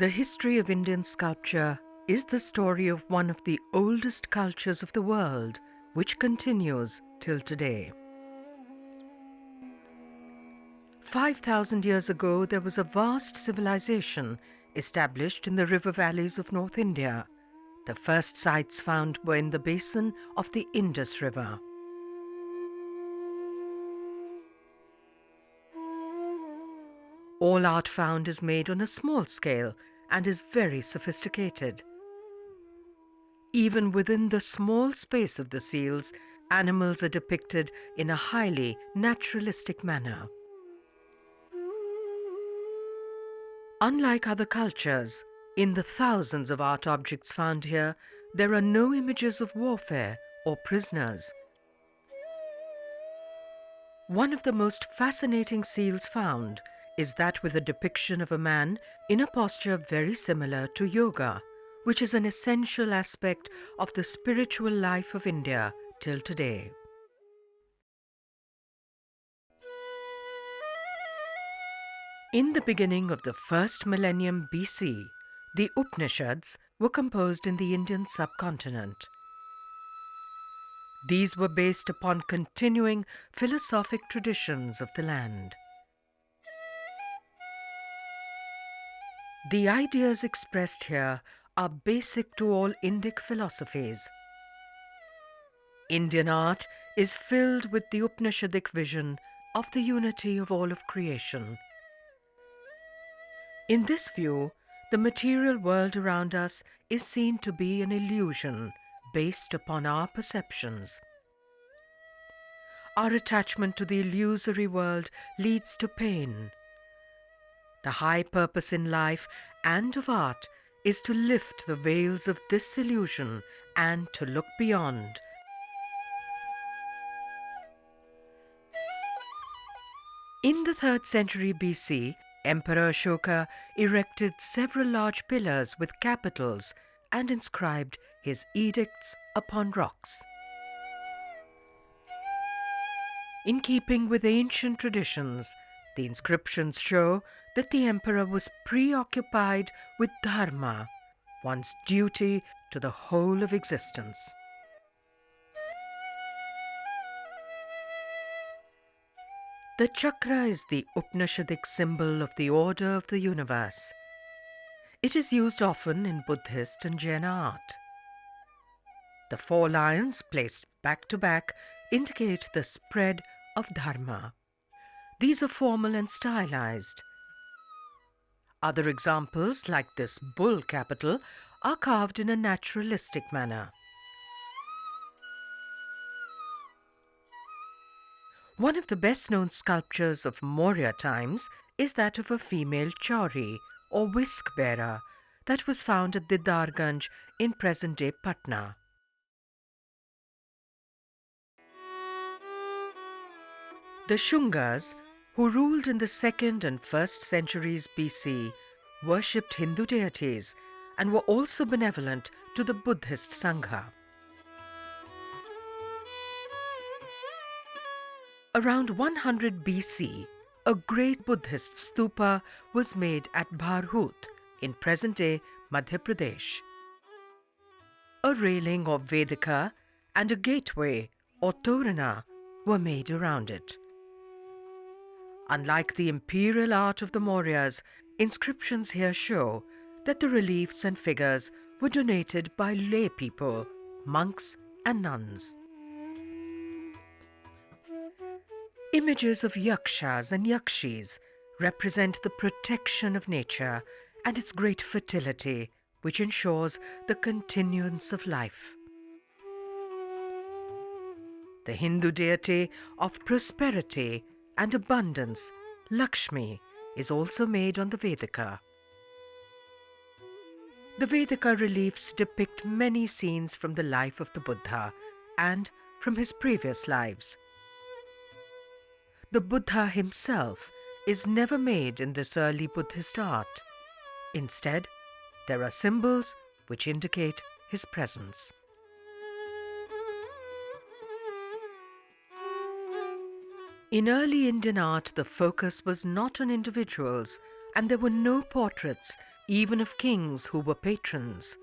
The history of Indian sculpture is the story of one of the oldest cultures of the world, which continues till today. 5,000 years ago, there was a vast civilization established in the river valleys of North India. The first sites found were in the basin of the Indus River. All art found is made on a small scale and is very sophisticated. Even within the small space of the seals, animals are depicted in a highly naturalistic manner. Unlike other cultures, in the thousands of art objects found here, there are no images of warfare or prisoners. One of the most fascinating seals found is that with a depiction of a man in a posture very similar to yoga, which is an essential aspect of the spiritual life of India till today. In the beginning of the first millennium BC, the Upanishads were composed in the Indian subcontinent. These were based upon continuing philosophic traditions of the land. The ideas expressed here are basic to all Indic philosophies. Indian art is filled with the Upanishadic vision of the unity of all of creation. In this view, the material world around us is seen to be an illusion based upon our perceptions. Our attachment to the illusory world leads to pain. The high purpose in life and of art is to lift the veils of this illusion and to look beyond. In the 3rd century BC, Emperor Ashoka erected several large pillars with capitals and inscribed his edicts upon rocks. In keeping with ancient traditions, the inscriptions show that the emperor was preoccupied with dharma, one's duty to the whole of existence. The chakra is the Upanishadic symbol of the order of the universe. It is used often in Buddhist and Jaina art. The 4 lions placed back to back indicate the spread of dharma. These are formal and stylized. Other examples, like this bull capital, are carved in a naturalistic manner. One of the best-known sculptures of Maurya times is that of a female chauri or whisk-bearer that was found at Didarganj in present-day Patna. The Shungas, who ruled in the 2nd and 1st centuries BC, worshipped Hindu deities and were also benevolent to the Buddhist Sangha. Around 100 BC, a great Buddhist stupa was made at Bharhut in present-day Madhya Pradesh. A railing or vedika and a gateway or torana were made around it. Unlike the imperial art of the Mauryas, inscriptions here show that the reliefs and figures were donated by lay people, monks and nuns. Images of yakshas and yakshis represent the protection of nature and its great fertility, which ensures the continuance of life. The Hindu deity of prosperity and abundance, Lakshmi, is also made on the Vedika. The Vedika reliefs depict many scenes from the life of the Buddha and from his previous lives. The Buddha himself is never made in this early Buddhist art. Instead, there are symbols which indicate his presence. In early Indian art, the focus was not on individuals, and there were no portraits, even of kings who were patrons.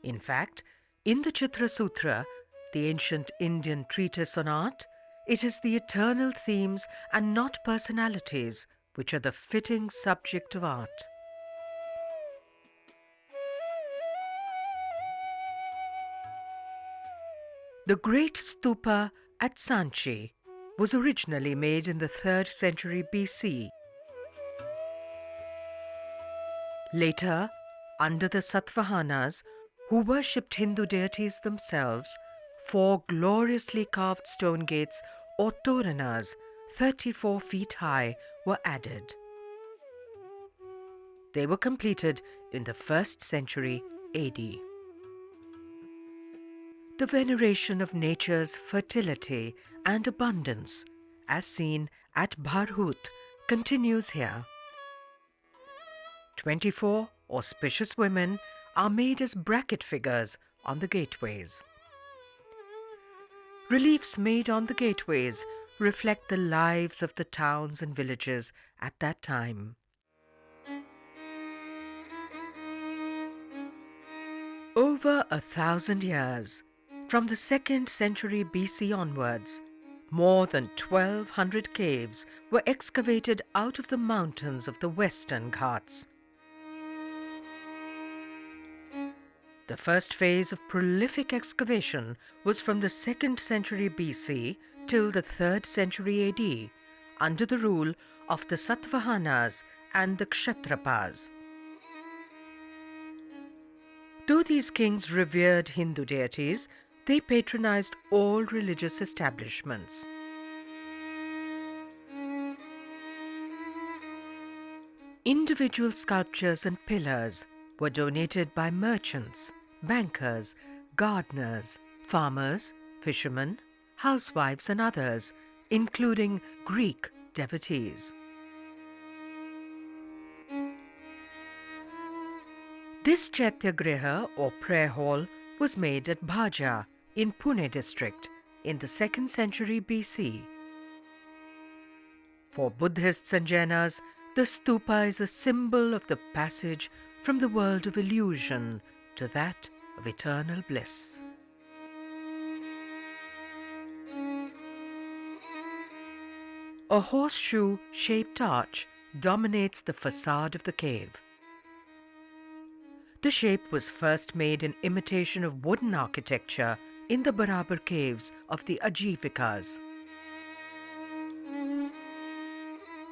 In fact, in the Chitra Sutra, the ancient Indian treatise on art, it is the eternal themes and not personalities which are the fitting subject of art. The great stupa at Sanchi was originally made in the 3rd century BC. Later, under the Satavahanas, who worshipped Hindu deities themselves, 4 gloriously carved stone gates or toranas 34 feet high were added. They were completed in the 1st century AD. The veneration of nature's fertility and abundance, as seen at Bharhut, continues here. 24 auspicious women are made as bracket figures on the gateways. Reliefs made on the gateways reflect the lives of the towns and villages at that time. Over 1,000 years, from the 2nd century BC onwards, more than 1,200 caves were excavated out of the mountains of the Western Ghats. The first phase of prolific excavation was from the 2nd century BC till the 3rd century AD, under the rule of the Satavahanas and the Kshatrapas. Though these kings revered Hindu deities, they patronized all religious establishments. Individual sculptures and pillars were donated by merchants, bankers, gardeners, farmers, fishermen, housewives and others, including Greek devotees. This Chaityagriha or prayer hall was made at Bhaja in Pune district in the 2nd century BC. For Buddhists and Jainas, the stupa is a symbol of the passage from the world of illusion to that of eternal bliss. A horseshoe-shaped arch dominates the facade of the cave. The shape was first made in imitation of wooden architecture in the Barabar caves of the Ajivikas.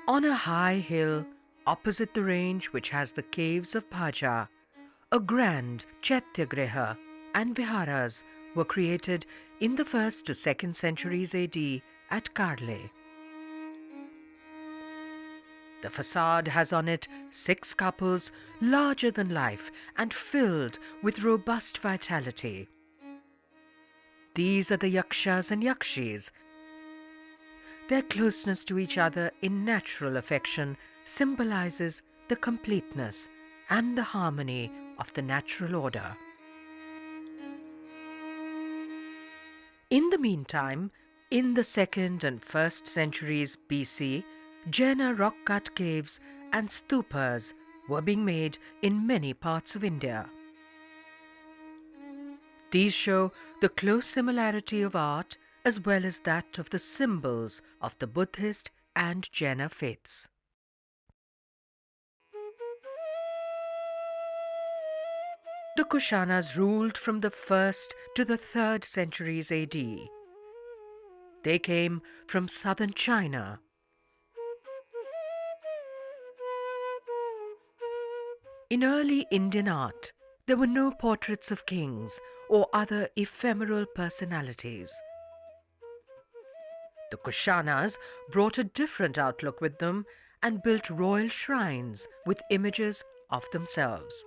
On a high hill opposite the range which has the caves of Bhaja, a grand Chaityagriha and viharas were created in the 1st to 2nd centuries AD at Karle. The facade has on it 6 couples larger than life and filled with robust vitality. These are the Yakshas and Yakshis. Their closeness to each other in natural affection symbolizes the completeness and the harmony of the natural order. In the meantime, in the 2nd and 1st centuries BC, Jaina rock-cut caves and stupas were being made in many parts of India. These show the close similarity of art as well as that of the symbols of the Buddhist and Jaina faiths. The Kushanas ruled from the 1st to the 3rd centuries AD. They came from southern China. In early Indian art, there were no portraits of kings or other ephemeral personalities. The Kushanas brought a different outlook with them and built royal shrines with images of themselves.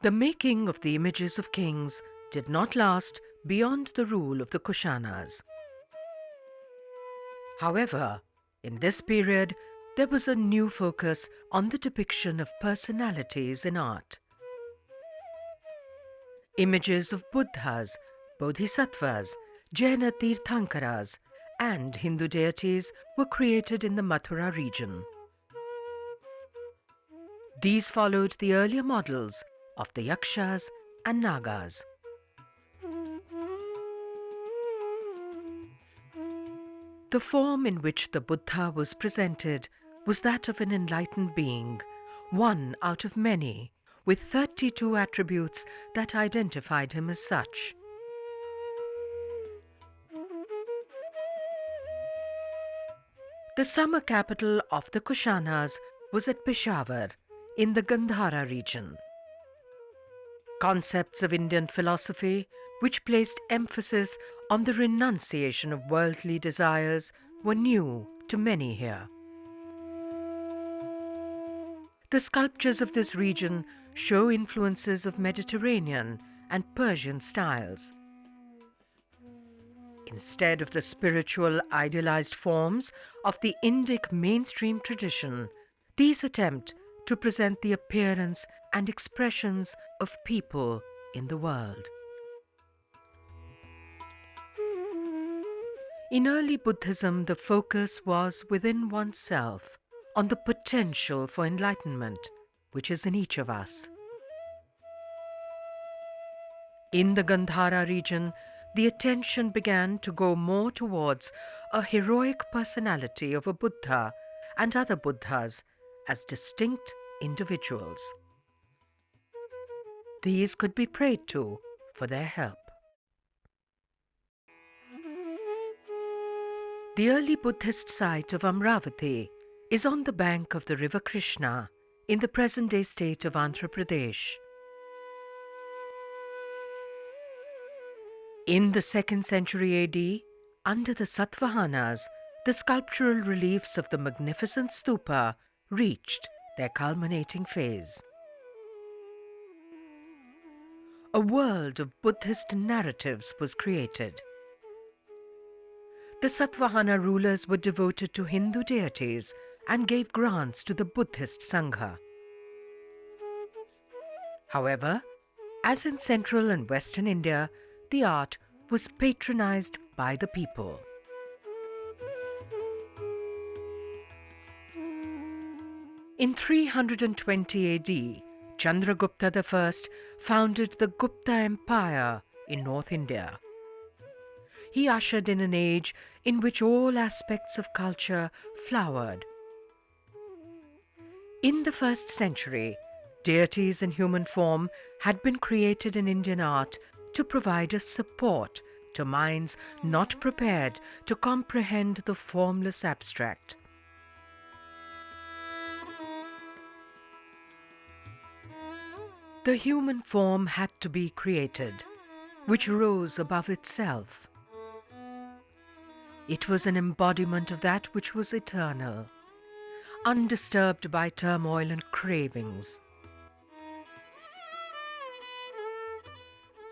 The making of the images of kings did not last beyond the rule of the Kushanas. However, in this period, there was a new focus on the depiction of personalities in art. Images of Buddhas, Bodhisattvas, Jaina Tirthankaras, and Hindu deities were created in the Mathura region. These followed the earlier models of the Yakshas and Nagas. The form in which the Buddha was presented was that of an enlightened being, one out of many, with 32 attributes that identified him as such. The summer capital of the Kushanas was at Peshawar, in the Gandhara region. Concepts of Indian philosophy, which placed emphasis on the renunciation of worldly desires, were new to many here. The sculptures of this region show influences of Mediterranean and Persian styles. Instead of the spiritual idealized forms of the Indic mainstream tradition, these attempt to present the appearance and expressions of people in the world. In early Buddhism, the focus was within oneself, on the potential for enlightenment, which is in each of us. In the Gandhara region, the attention began to go more towards a heroic personality of a Buddha and other Buddhas as distinct individuals. These could be prayed to for their help. The early Buddhist site of Amravati is on the bank of the river Krishna in the present-day state of Andhra Pradesh. In the 2nd century AD, under the Satavahanas, the sculptural reliefs of the magnificent stupa reached their culminating phase. A world of Buddhist narratives was created. The Satvahana rulers were devoted to Hindu deities and gave grants to the Buddhist Sangha. However, as in central and western India, the art was patronized by the people. In 320 AD, Chandragupta I founded the Gupta Empire in North India. He ushered in an age in which all aspects of culture flowered. In the 1st century, deities in human form had been created in Indian art to provide a support to minds not prepared to comprehend the formless abstract. The human form had to be created, which rose above itself. It was an embodiment of that which was eternal, undisturbed by turmoil and cravings.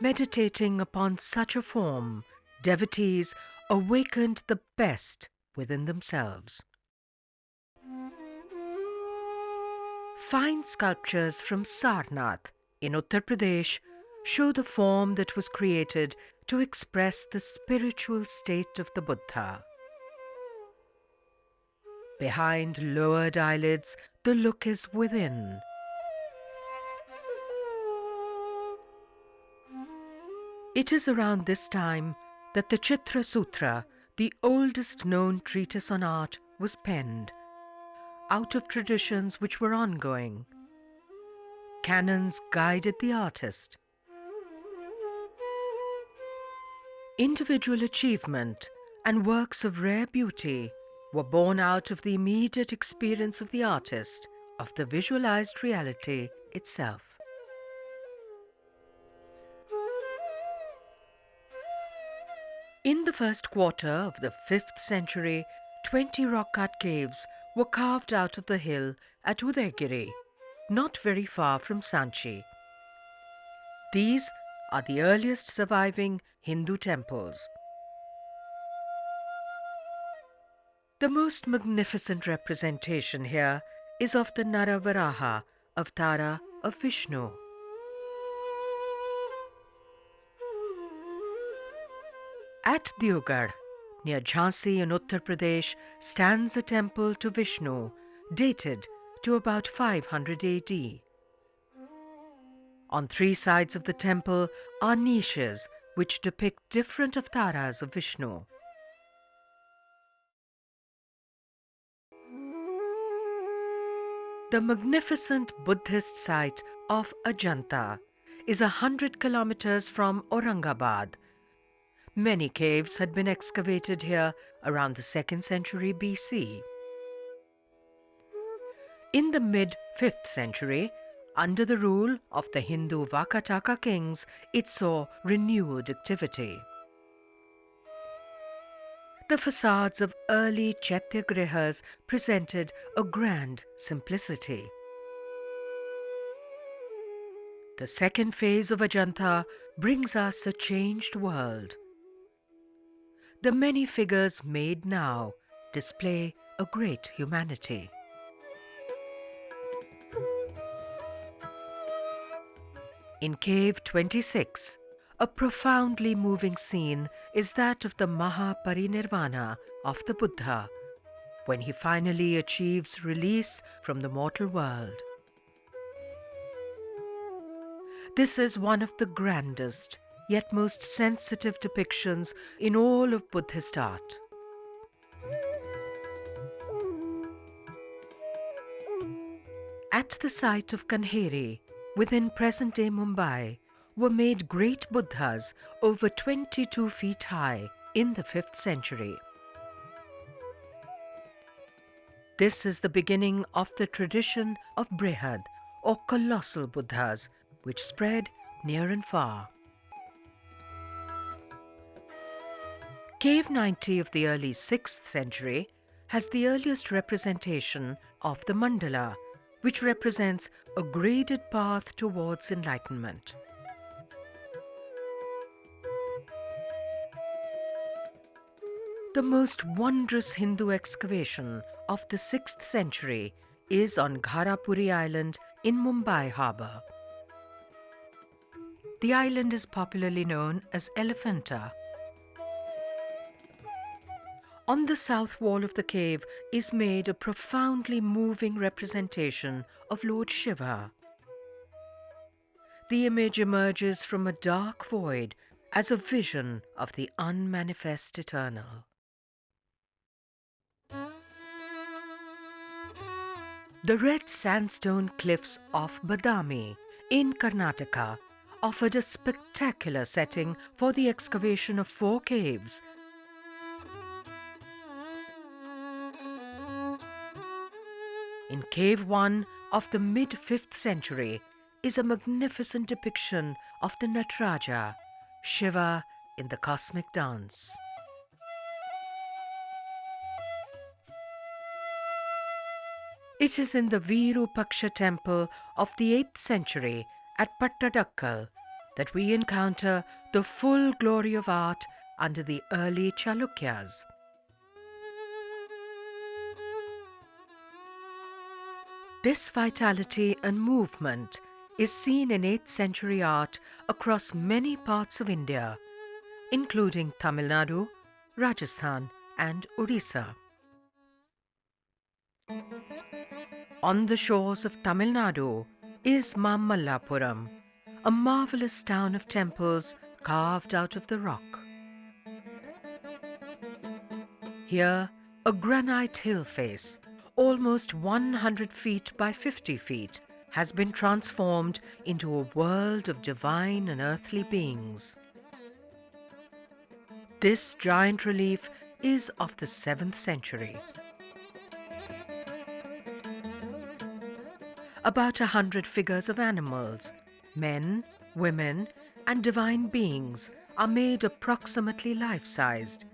Meditating upon such a form, devotees awakened the best within themselves. Fine sculptures from Sarnath in Uttar Pradesh show the form that was created to express the spiritual state of the Buddha. Behind lowered eyelids, the look is within. It is around this time that the Chitra Sutra, the oldest known treatise on art, was penned, out of traditions which were ongoing. Canons guided the artist. Individual achievement and works of rare beauty were born out of the immediate experience of the artist of the visualized reality itself. In the first quarter of the 5th century, 20 rock-cut caves were carved out of the hill at Udaygiri, not very far from Sanchi. These are the earliest surviving Hindu temples. The most magnificent representation here is of the Naravaraha Avatara of Vishnu. At Deogarh, near Jhansi in Uttar Pradesh, stands a temple to Vishnu, dated to about 500 AD. On 3 sides of the temple are niches which depict different avatars of Vishnu. The magnificent Buddhist site of Ajanta is 100 kilometers from Aurangabad. Many caves had been excavated here around the 2nd century BC. In the mid-5th century, under the rule of the Hindu Vakataka kings, it saw renewed activity. The facades of early Chaityagrihas presented a grand simplicity. The second phase of Ajanta brings us a changed world. The many figures made now display a great humanity. In Cave 26, a profoundly moving scene is that of the Mahaparinirvana of the Buddha, when he finally achieves release from the mortal world. This is one of the grandest, yet most sensitive depictions in all of Buddhist art. At the site of Kanheri, within present-day Mumbai, were made great Buddhas over 22 feet high in the 5th century. This is the beginning of the tradition of Brihad or colossal Buddhas, which spread near and far. Cave 90 of the early 6th century has the earliest representation of the mandala, which represents a graded path towards enlightenment. The most wondrous Hindu excavation of the 6th century is on Gharapuri Island in Mumbai harbour. The island is popularly known as Elephanta. On the south wall of the cave is made a profoundly moving representation of Lord Shiva. The image emerges from a dark void as a vision of the unmanifest eternal. The red sandstone cliffs of Badami in Karnataka offered a spectacular setting for the excavation of 4 caves. In Cave 1 of the mid-5th century is a magnificent depiction of the Nataraja, Shiva in the cosmic dance. It is in the Virupaksha temple of the 8th century at Pattadakkal that we encounter the full glory of art under the early Chalukyas. This vitality and movement is seen in 8th century art across many parts of India, including Tamil Nadu, Rajasthan and Odisha. On the shores of Tamil Nadu is Mamallapuram, a marvelous town of temples carved out of the rock. Here, a granite hill face, almost 100 feet by 50 feet, has been transformed into a world of divine and earthly beings. This giant relief is of the 7th century. About 100 figures of animals, men, women, and divine beings are made approximately life-sized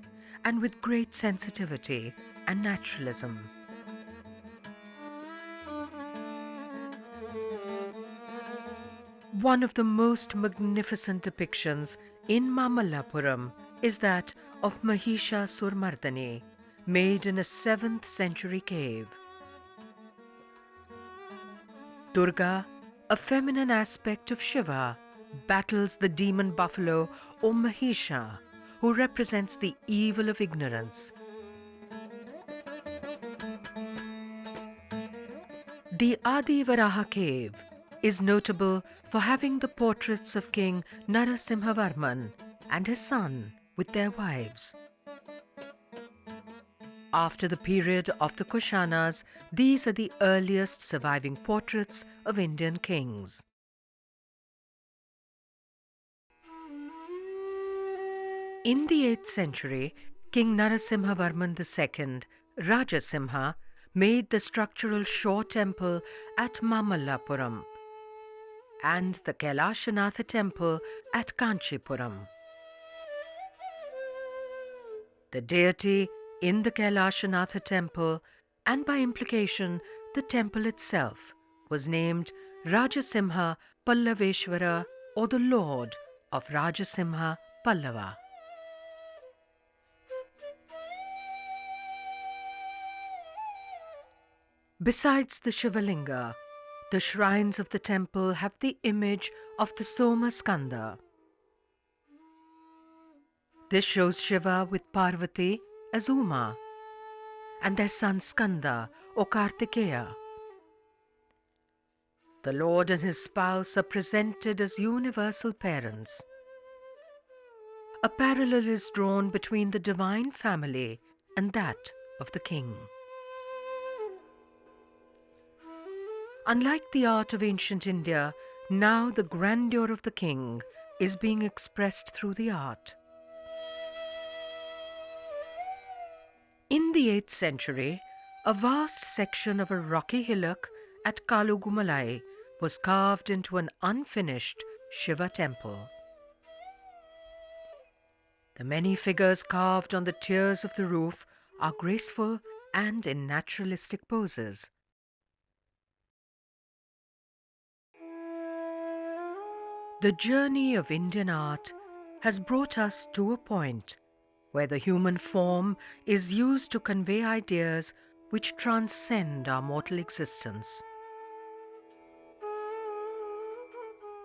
and with great sensitivity and naturalism. One of the most magnificent depictions in Mamallapuram is that of Mahishasuramartini, made in a 7th century cave. Durga, a feminine aspect of Shiva, battles the demon buffalo or Mahisha, who represents the evil of ignorance. The Adi Varaha cave is notable for having the portraits of King Narasimhavarman and his son with their wives. After the period of the Kushanas, these are the earliest surviving portraits of Indian kings. In the 8th century, King Narasimhavarman II, Rajasimha, made the structural shore temple at Mamallapuram and the Kailashanatha temple at Kanchipuram. The deity in the Kailashanatha temple, and by implication the temple itself, was named Rajasimha Pallaveshwara, or the Lord of Rajasimha Pallava. Besides the Shivalinga, the shrines of the temple have the image of the Soma Skanda. This shows Shiva with Parvati as Uma and their son Skanda or Kartikeya. The Lord and his spouse are presented as universal parents. A parallel is drawn between the divine family and that of the king. Unlike the art of ancient India, now the grandeur of the king is being expressed through the art. In the 8th century, a vast section of a rocky hillock at Kalugumalai was carved into an unfinished Shiva temple. The many figures carved on the tiers of the roof are graceful and in naturalistic poses. The journey of Indian art has brought us to a point where the human form is used to convey ideas which transcend our mortal existence.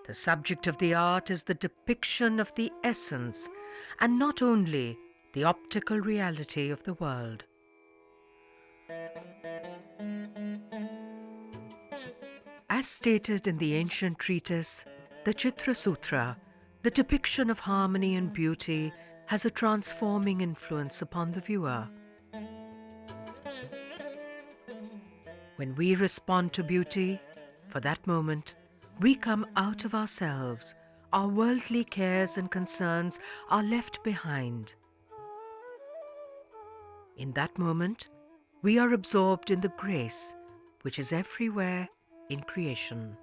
The subject of the art is the depiction of the essence and not only the optical reality of the world. As stated in the ancient treatise, the Chitra Sutra, the depiction of harmony and beauty has a transforming influence upon the viewer. When we respond to beauty, for that moment, we come out of ourselves. Our worldly cares and concerns are left behind. In that moment, we are absorbed in the grace which is everywhere in creation.